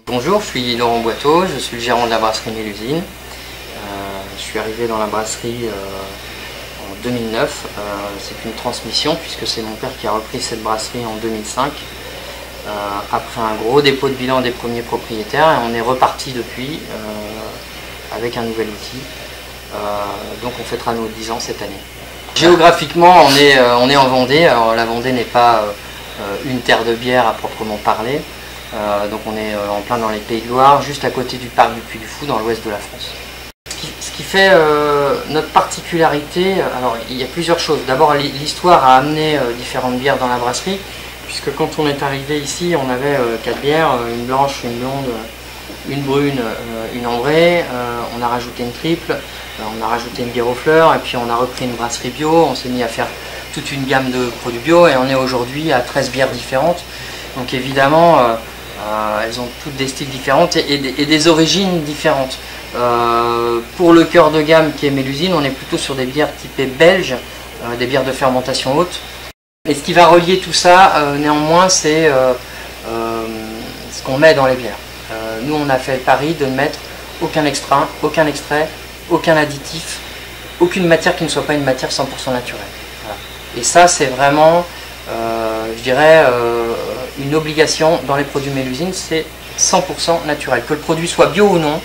Bonjour, je suis Laurent Boiteau, je suis le gérant de la brasserie Mélusine. Je suis arrivé dans la brasserie en 2009. C'est une transmission puisque c'est mon père qui a repris cette brasserie en 2005. Après un gros dépôt de bilan des premiers propriétaires, et on est reparti depuis avec un nouvel outil. Donc on fêtera nos 10 ans cette année. Géographiquement, on est en Vendée. Alors la Vendée n'est pas une terre de bière à proprement parler. Donc on est en plein dans les Pays de Loire, juste à côté du parc du Puy du Fou, dans l'ouest de la France. Ce qui fait notre particularité, alors il y a plusieurs choses. D'abord, l'histoire a amené différentes bières dans la brasserie, puisque quand on est arrivé ici, on avait 4 bières, une blanche, une blonde, une brune, une ambrée. On a rajouté une triple, on a rajouté une bière aux fleurs, et puis on a repris une brasserie bio. On s'est mis à faire toute une gamme de produits bio, et on est aujourd'hui à 13 bières différentes. Donc évidemment, elles ont toutes des styles différents et des origines différentes. Pour le cœur de gamme qui est Mélusine, on est plutôt sur des bières typées belges, des bières de fermentation haute. Et ce qui va relier tout ça, néanmoins, c'est ce qu'on met dans les bières. Nous, on a fait le pari de ne mettre aucun extra, aucun extrait, aucun additif, aucune matière qui ne soit pas une matière 100% naturelle. Voilà. Et ça, c'est vraiment, je dirais, une obligation dans les produits Mélusine, c'est 100% naturel. Que le produit soit bio ou non,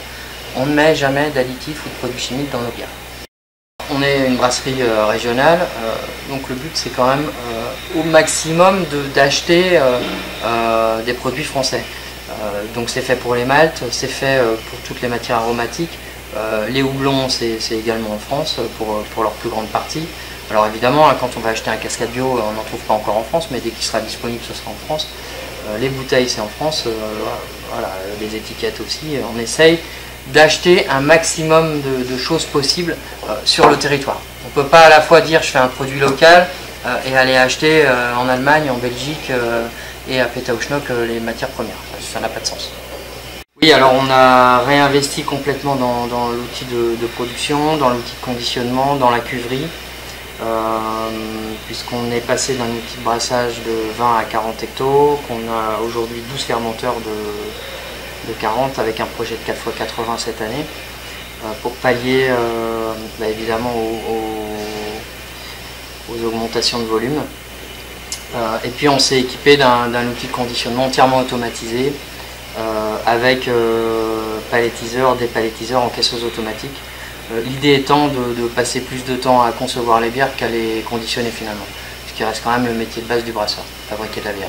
on ne met jamais d'additifs ou de produits chimiques dans nos bières. On est une brasserie régionale, donc le but c'est quand même au maximum d'acheter des produits français. Donc c'est fait pour les maltes, c'est fait pour toutes les matières aromatiques. Les houblons c'est également en France pour leur plus grande partie. Alors évidemment, quand on va acheter un cascade bio, on n'en trouve pas encore en France, mais dès qu'il sera disponible, ce sera en France. Les bouteilles, c'est en France, voilà, les étiquettes aussi. On essaye d'acheter un maximum de choses possibles sur le territoire. On ne peut pas à la fois dire je fais un produit local et aller acheter en Allemagne, en Belgique et à Pétaouchnok les matières premières. Ça n'a pas de sens. Oui, alors on a réinvesti complètement dans l'outil de production, dans l'outil de conditionnement, dans la cuverie. Puisqu'on est passé d'un outil de brassage de 20 à 40 hectos, qu'on a aujourd'hui 12 fermenteurs de 40 avec un projet de 4x80 cette année, pour pallier évidemment aux augmentations de volume. Et puis on s'est équipé d'un outil de conditionnement entièrement automatisé avec palettiseur, dépalettiseur, encaisseuse automatique. L'idée étant de passer plus de temps à concevoir les bières qu'à les conditionner finalement, ce qui reste quand même le métier de base du brasseur, fabriquer de la bière.